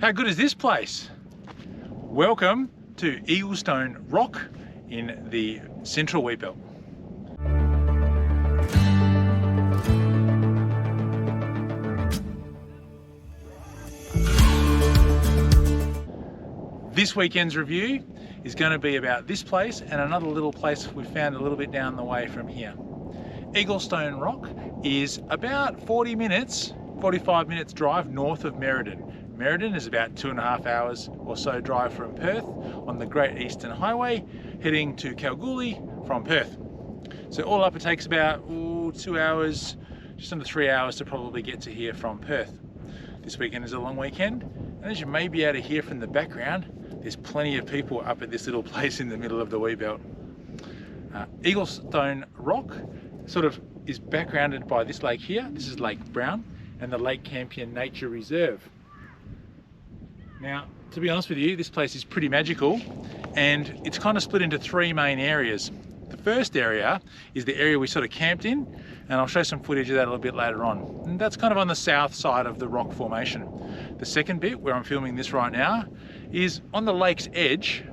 How good is this place? Welcome to Eaglestone Rock in the Central Wheatbelt. This weekend's review is going to be about this place and another little place we found a little bit down the way from here. Eaglestone Rock is about 45 minutes drive north of Merredin. Merredin is about 2.5 hours or so drive from Perth on the Great Eastern Highway, heading to Kalgoorlie from Perth. So all up it takes about 2 hours, just under 3 hours to probably get to here from Perth. This weekend is a long weekend, and as you may be able to hear from the background, there's plenty of people up at this little place in the middle of the Wheatbelt. Eaglestone Rock sort of is backgrounded by this lake here. This is Lake Brown and the Lake Campion Nature Reserve. Now, to be honest with you, this place is pretty magical, and it's kind of split into three main areas. The first area is the area we sort of camped in, and I'll show some footage of that a little bit later on. And that's kind of on the south side of the rock formation. The second bit, where I'm filming this right now, is on the lake's edge,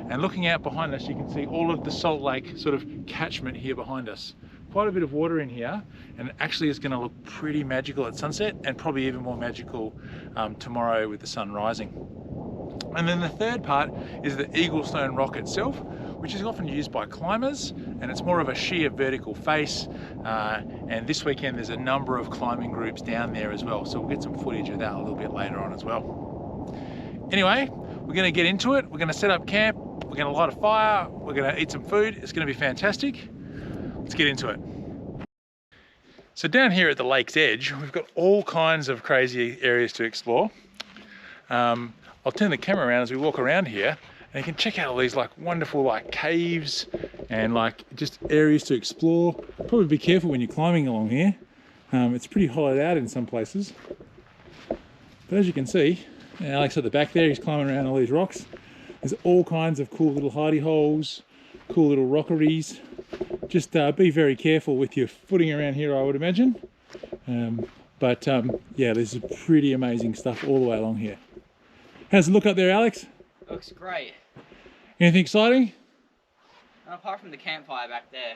and looking out behind us, you can see all of the Salt Lake sort of catchment here behind us. Quite a bit of water in here, and actually it's going to look pretty magical at sunset, and probably even more magical tomorrow with the sun rising. And then the third part is the Eaglestone Rock itself, which is often used by climbers, and it's more of a sheer vertical face. And this weekend there's a number of climbing groups down there as well, so we'll get some footage of that a little bit later on as well. Anyway, we're going to get into it. We're going to set up camp, we're going to light a fire, we're going to eat some food. It's going to be fantastic. Let's get into it. So down here at the lake's edge, we've got all kinds of crazy areas to explore. I'll turn the camera around as we walk around here, and you can check out all these like wonderful like caves and like just areas to explore. Probably be careful when you're climbing along here. It's pretty hollowed out in some places. But as you can see, Alex at the back there, he's climbing around all these rocks. There's all kinds of cool little hidey holes, cool little rockeries. Just be very careful with your footing around here, I would imagine. Yeah, there's pretty amazing stuff all the way along here. How's it look up there, Alex? Looks great. Anything exciting? Apart from the campfire back there,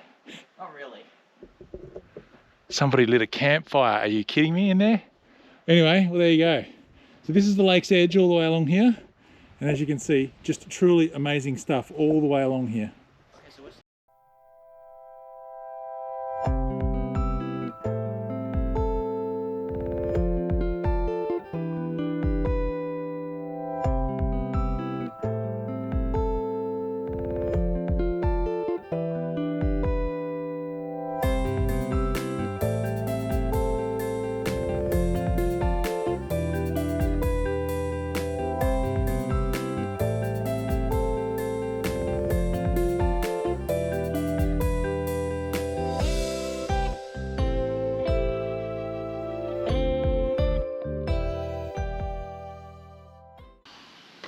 not really. Somebody lit a campfire. Are you kidding me in there? Anyway, well, there you go. So this is the lake's edge all the way along here. And as you can see, just truly amazing stuff all the way along here.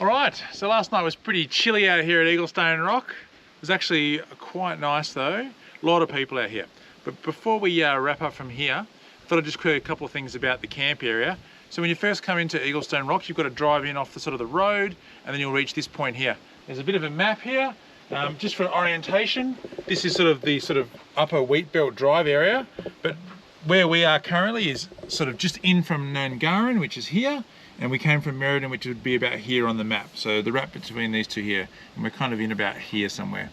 Alright, so last night was pretty chilly out here at Eaglestone Rock. It was actually quite nice though. A lot of people out here. But before we wrap up from here, I thought I'd just create a couple of things about the camp area. So when you first come into Eaglestone Rock, you've got to drive in off the sort of the road, and then you'll reach this point here. There's a bit of a map here, just for orientation. This is sort of the upper Wheatbelt Drive area, but where we are currently is sort of just in from Noongarrin, which is here, and we came from Merredin, which would be about here on the map. So the wrap between these two here, and we're kind of in about here somewhere.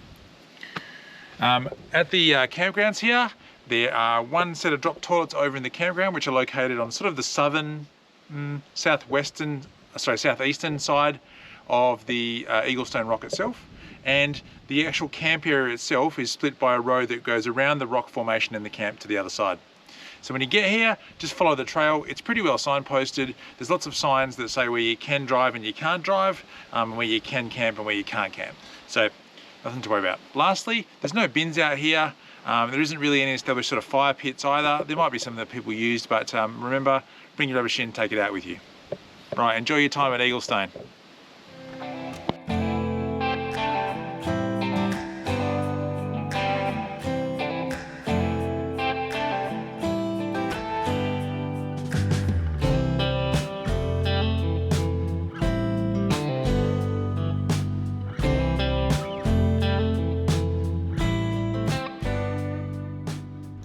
At the campgrounds here, there are one set of drop toilets over in the campground, which are located on sort of the southern, southeastern side of the Eaglestone Rock itself. And the actual camp area itself is split by a road that goes around the rock formation and the camp to the other side. So when you get here, just follow the trail. It's pretty well signposted. There's lots of signs that say where you can drive and you can't drive, where you can camp and where you can't camp. So nothing to worry about. Lastly, there's no bins out here. There isn't really any established sort of fire pits either. There might be some that people used, but remember, bring your rubbish in, take it out with you. Right, enjoy your time at Eaglestone.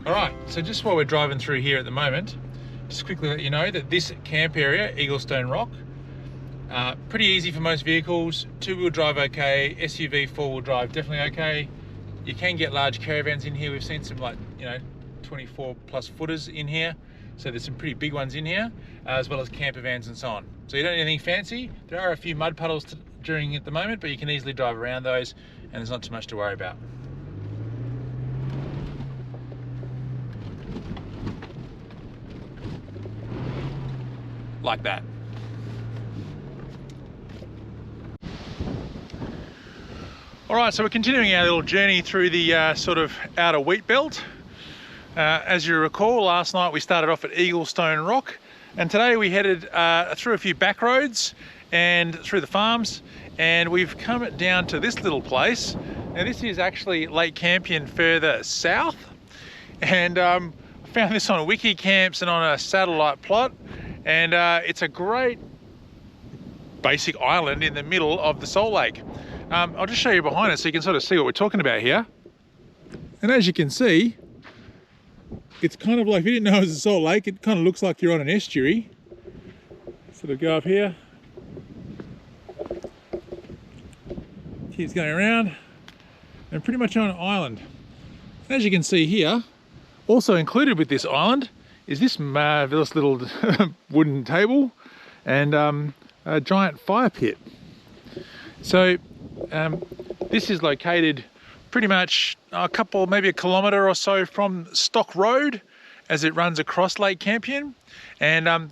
All right, so just while we're driving through here at the moment, just quickly let you know that this camp area, Eaglestone Rock, pretty easy for most vehicles. 2-wheel drive okay, SUV 4-wheel drive definitely okay. You can get large caravans in here. We've seen some 24 plus footers in here. So there's some pretty big ones in here, as well as camper vans and so on. So you don't need anything fancy. There are a few mud puddles during at the moment, but you can easily drive around those and there's not too much to worry about. Like that. All right, so we're continuing our little journey through the sort of outer wheat belt. As you recall, last night we started off at Eaglestone Rock, and today we headed through a few back roads and through the farms, and we've come down to this little place. Now this is actually Lake Campion further south, and I found this on Wikicamps and on a satellite plot, and it's a great basic island in the middle of the Salt Lake. I'll just show you behind it so you can sort of see what we're talking about here. And as you can see, it's kind of like, if you didn't know it was a salt lake, it kind of looks like you're on an estuary. Sort of go up here. Keeps going around. And pretty much on an island. And as you can see here, also included with this island is this marvelous little wooden table and a giant fire pit. So this is located pretty much maybe a kilometre or so from Stock Road as it runs across Lake Campion. And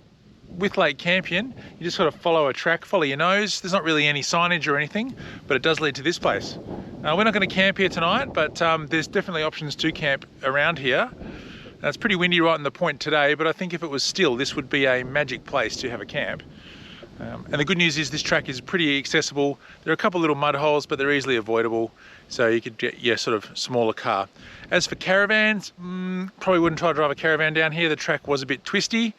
with Lake Campion, you just sort of follow a track, follow your nose. There's not really any signage or anything, but it does lead to this place. We're not going to camp here tonight, but there's definitely options to camp around here. It's pretty windy right in the point today, but I think if it was still, this would be a magic place to have a camp. And the good news is this track is pretty accessible. There are a couple little mud holes, but they're easily avoidable. So you could get your sort of smaller car. As for caravans, probably wouldn't try to drive a caravan down here. The track was a bit twisty,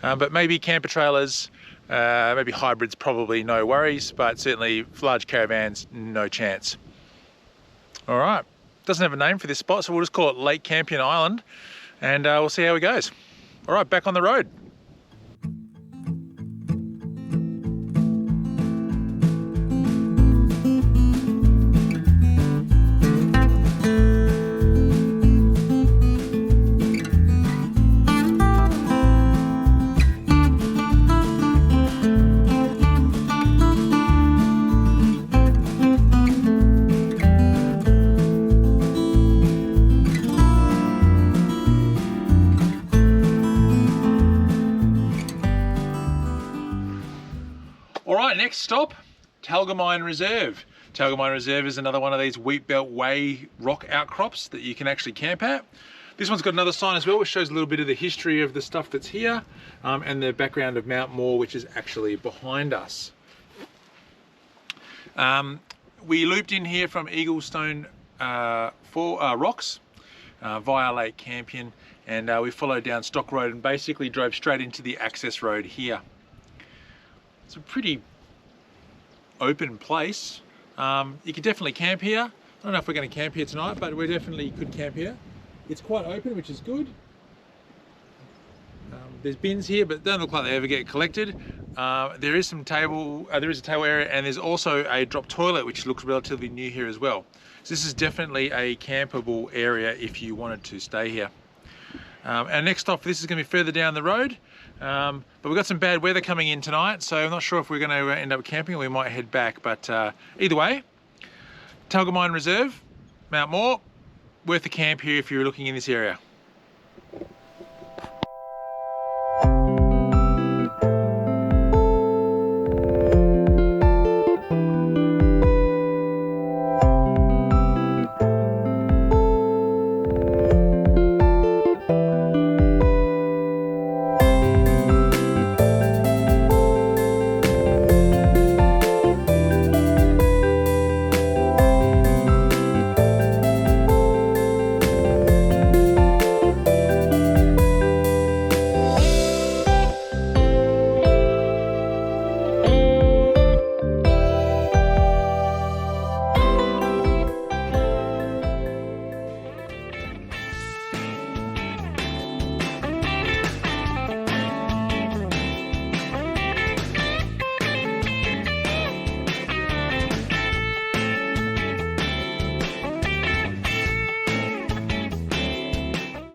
but maybe camper trailers, maybe hybrids, probably no worries, but certainly for large caravans, no chance. All right, doesn't have a name for this spot, so we'll just call it Lake Campion Island, and we'll see how it goes. All right, back on the road. Next stop, Talgamine Reserve. Talgamine Reserve is another one of these Wheat Belt Way rock outcrops that you can actually camp at. This one's got another sign as well, which shows a little bit of the history of the stuff that's here, and the background of Mount Moore, which is actually behind us. We looped in here from Eaglestone Rocks via Lake Campion, and we followed down Stock Road and basically drove straight into the access road here. It's a pretty open place. You could definitely camp here. I don't know if we're going to camp here tonight, but we definitely could camp here. It's quite open, which is good. There's bins here, but they don't look like they ever get collected. There is a table area, and there's also a drop toilet, which looks relatively new here as well. So this is definitely a campable area if you wanted to stay here. Our next stop, this is going to be further down the road. But we've got some bad weather coming in tonight, so I'm not sure if we're going to end up camping or we might head back. But either way, Talgamine Reserve, Mount Moore, worth a camp here if you're looking in this area.